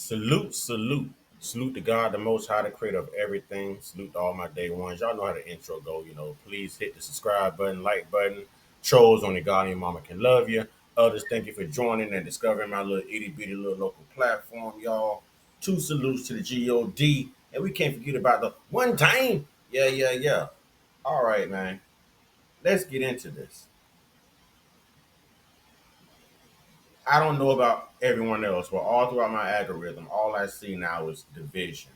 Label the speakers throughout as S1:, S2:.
S1: Salute, salute. Salute to God, the Most High, the creator of everything. Salute to all my day ones. Y'all know how the intro go. Please hit the subscribe button, like button. Trolls only God and your mama can love you. Others, thank you for joining and discovering my little itty bitty little local platform, y'all. Two salutes to the God, and we can't forget about the one time. Yeah, yeah, yeah. All right, man. Let's get into this. I don't know about everyone else, but all throughout my algorithm, all I see now is division.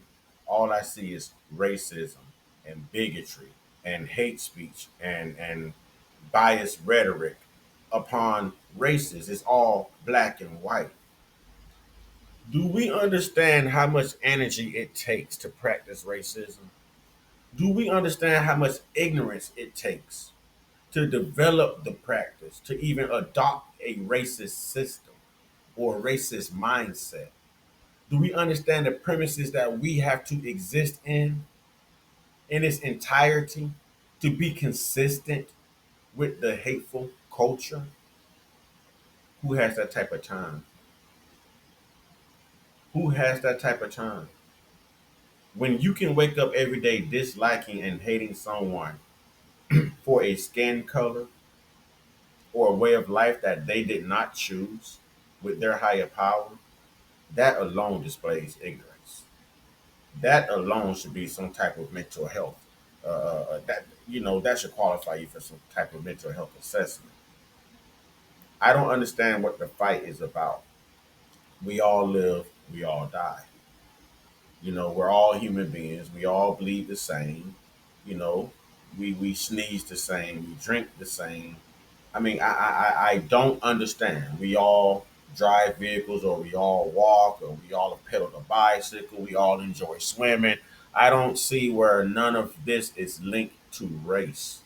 S1: All I see is racism and bigotry and hate speech and biased rhetoric upon races. It's all black and white. Do we understand how much energy it takes to practice racism? Do we understand how much ignorance it takes to develop the practice, to even adopt a racist system or a racist mindset? Do we understand the premises that we have to exist in its entirety to be consistent with the hateful culture? Who has that type of time? Who has that type of time? When you can wake up every day disliking and hating someone for a skin color or a way of life that they did not choose with their higher power, that alone displays ignorance. That alone should be some type of mental health. That should qualify you for some type of mental health assessment. I don't understand what the fight is about. We all live, we all die. We're all human beings. We all bleed the same. You know, we sneeze the same. We drink the same. I mean, I don't understand. We all drive vehicles, or we all walk, or we all pedal a bicycle. We all enjoy swimming. I don't see where none of this is linked to race.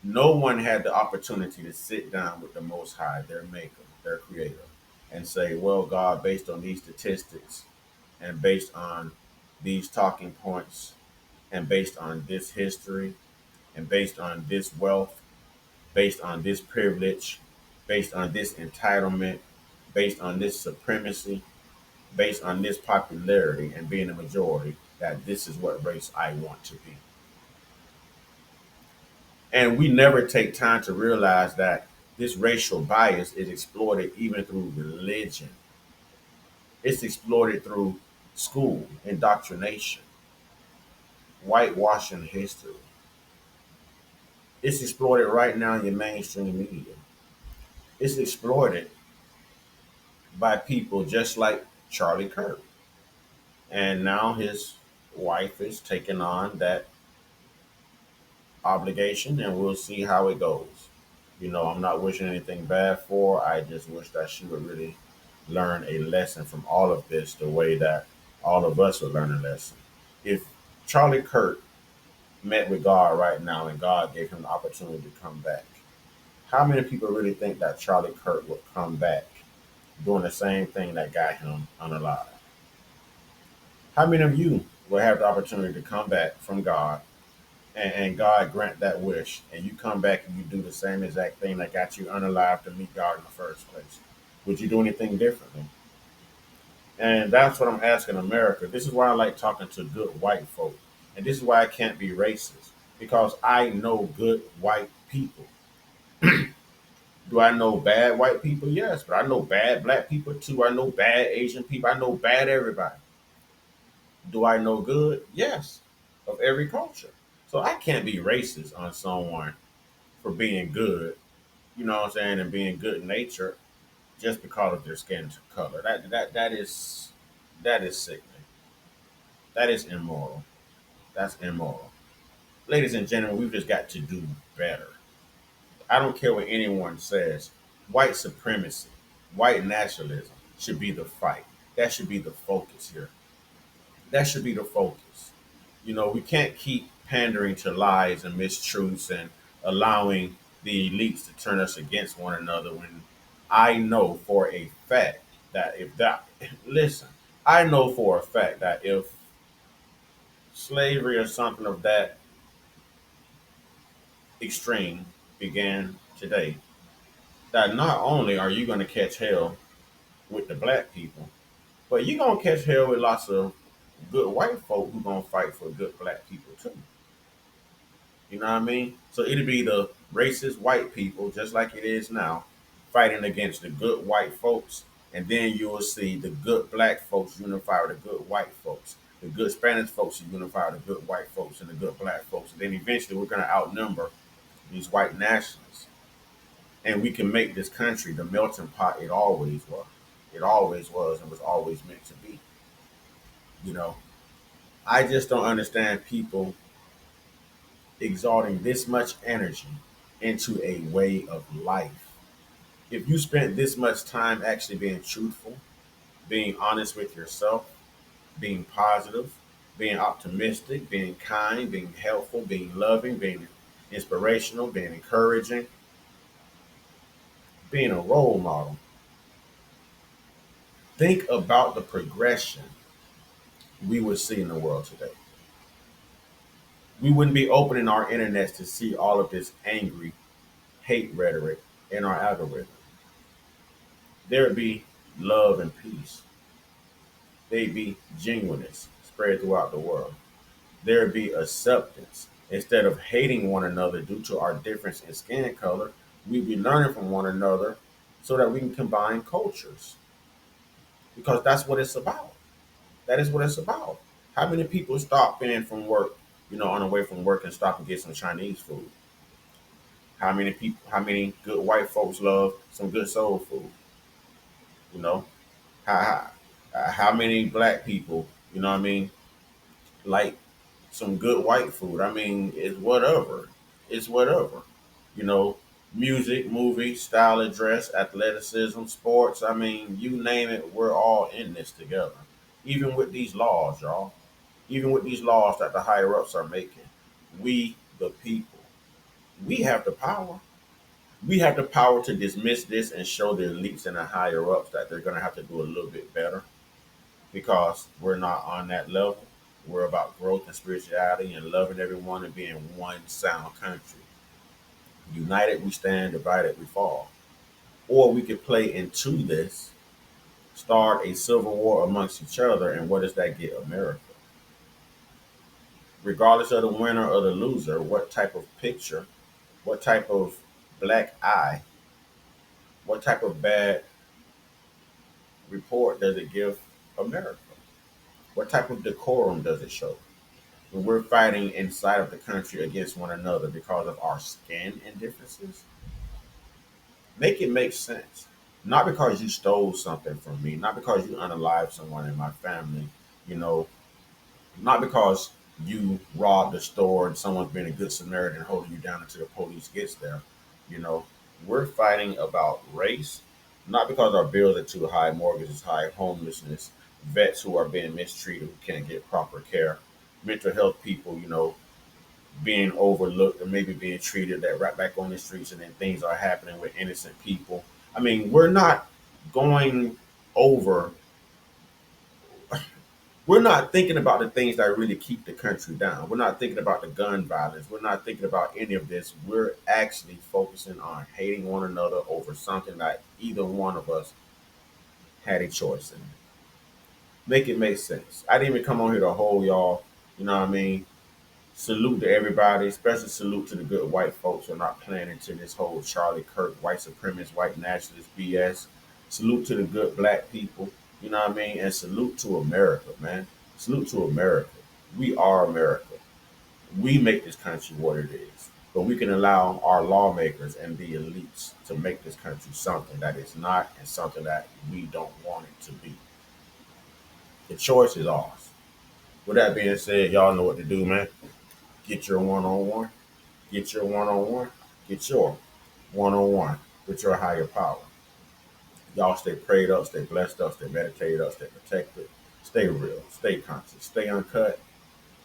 S1: No one had the opportunity to sit down with the Most High, their Maker, their Creator, and say, "Well, God, based on these statistics, and based on these talking points, and based on this history, and based on this wealth, based on this privilege, based on this entitlement, based on this supremacy, based on this popularity and being a majority, that this is what race I want to be." And we never take time to realize that this racial bias is exploited even through religion. It's exploited through school, indoctrination, whitewashing history. It's exploited right now in your mainstream media. It's exploited by people just like Charlie Kirk. And now his wife is taking on that obligation, and we'll see how it goes. I'm not wishing anything bad for her. I just wish that she would really learn a lesson from all of this the way that all of us would learn a lesson. If Charlie Kirk met with God right now and God gave him the opportunity to come back, how many people really think that Charlie Kirk would come back doing the same thing that got him unalive? How many of you will have the opportunity to come back from God, and God grant that wish, and you come back and you do the same exact thing that got you unalive to meet God in the first place? Would you do anything differently? And that's what I'm asking America. This is why I like talking to good white folk. And this is why I can't be racist, because I know good white people. Do I know bad white people? Yes, but I know bad black people too. I know bad Asian people. I know bad everybody. Do I know good? Yes, of every culture. So I can't be racist on someone for being good, you know what I'm saying, and being good natured just because of their skin color. That is sickening. That is immoral. That's immoral. Ladies and gentlemen, we've just got to do better. I don't care what anyone says. White supremacy, white nationalism should be the fight. That should be the focus here. That should be the focus. We can't keep pandering to lies and mistruths and allowing the elites to turn us against one another when I know for a fact that if that, listen, I know for a fact that if slavery or something of that extreme began today, that not only are you going to catch hell with the black people, But you're gonna catch hell with lots of good white folk who gonna fight for good black people too. You know what I mean? So it'll be the racist white people, just like it is now, fighting against the good white folks, and then you will see the good black folks unify with the good white folks. The good Spanish folks unify with the good white folks and the good black folks. And then eventually we're gonna outnumber these white nationalists. And we can make this country the melting pot it always was. It always was and was always meant to be. You know, I just don't understand people exalting this much energy into a way of life. If you spent this much time actually being truthful, being honest with yourself, being positive, being optimistic, being kind, being helpful, being loving, being inspirational, being encouraging, being a role model, think about the progression we would see in the world today. We wouldn't be opening our internets to see all of this angry hate rhetoric in our algorithm. There would be love and peace. There'd be genuineness spread throughout the world. There'd be acceptance. Instead of hating one another due to our difference in skin color, we'd be learning from one another so that we can combine cultures. Because that's what it's about. That is what it's about. How many people stop in from work, on the way from work and stop and get some Chinese food? How many good white folks love some good soul food? You know, how, how many black people, like some good white food? I mean, it's whatever. It's whatever. You know, music, movie, style of dress, athleticism, sports. I mean, you name it, we're all in this together. Even with these laws, y'all. Even with these laws that the higher ups are making, we, the people, we have the power. We have the power to dismiss this and show the elites and the higher ups that they're going to have to do a little bit better because we're not on that level. We're about growth and spirituality and loving everyone and being one sound country. United we stand, divided we fall. Or we could play into this, start a civil war amongst each other, and what does that get America? Regardless of the winner or the loser, what type of picture, what type of black eye, what type of bad report does it give America? What type of decorum does it show? When we're fighting inside of the country against one another because of our skin indifferences, make it make sense. Not because you stole something from me, not because you unalived someone in my family, you know, not because you robbed a store and someone's been a good Samaritan holding you down until the police gets there. You know, we're fighting about race, not because our bills are too high, mortgages high, homelessness, vets who are being mistreated who can't get proper care, mental health people, being overlooked or maybe being treated that right back on the streets and then things are happening with innocent people. I mean, going over we're not thinking about the things that really keep the country down. We're not thinking about the gun violence. We're not thinking about any of this. We're actually focusing on hating one another over something that either one of us had a choice in. Make it make sense. I didn't even come on here to hold y'all, you know what I mean? Salute to everybody, especially salute to the good white folks who are not playing into this whole Charlie Kirk, white supremacist, white nationalist BS. Salute to the good black people, you know what I mean? And salute to America, man. Salute to America. We are America. We make this country what it is. But we can allow our lawmakers and the elites to make this country something that it's not and something that we don't want it to be. The choice is ours. With that being said, y'all know what to do, man. Get your one on one. Get your one on one. Get your one on one with your higher power. Y'all stay prayed up, stay blessed up, stay meditated up, stay protected, stay real, stay conscious, stay uncut,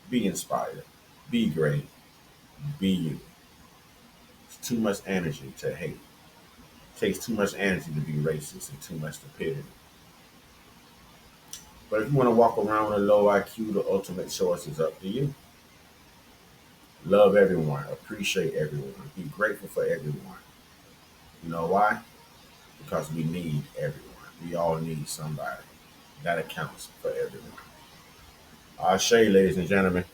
S1: be inspired, be great, be you. It's too much energy to hate. It takes too much energy to be racist and too much stupidity. But if you want to walk around with a low IQ, the ultimate choice is up to you. Love everyone, appreciate everyone, be grateful for everyone. You know why? Because we need everyone. We all need somebody. that accounts for everyone. Ashe, ladies and gentlemen.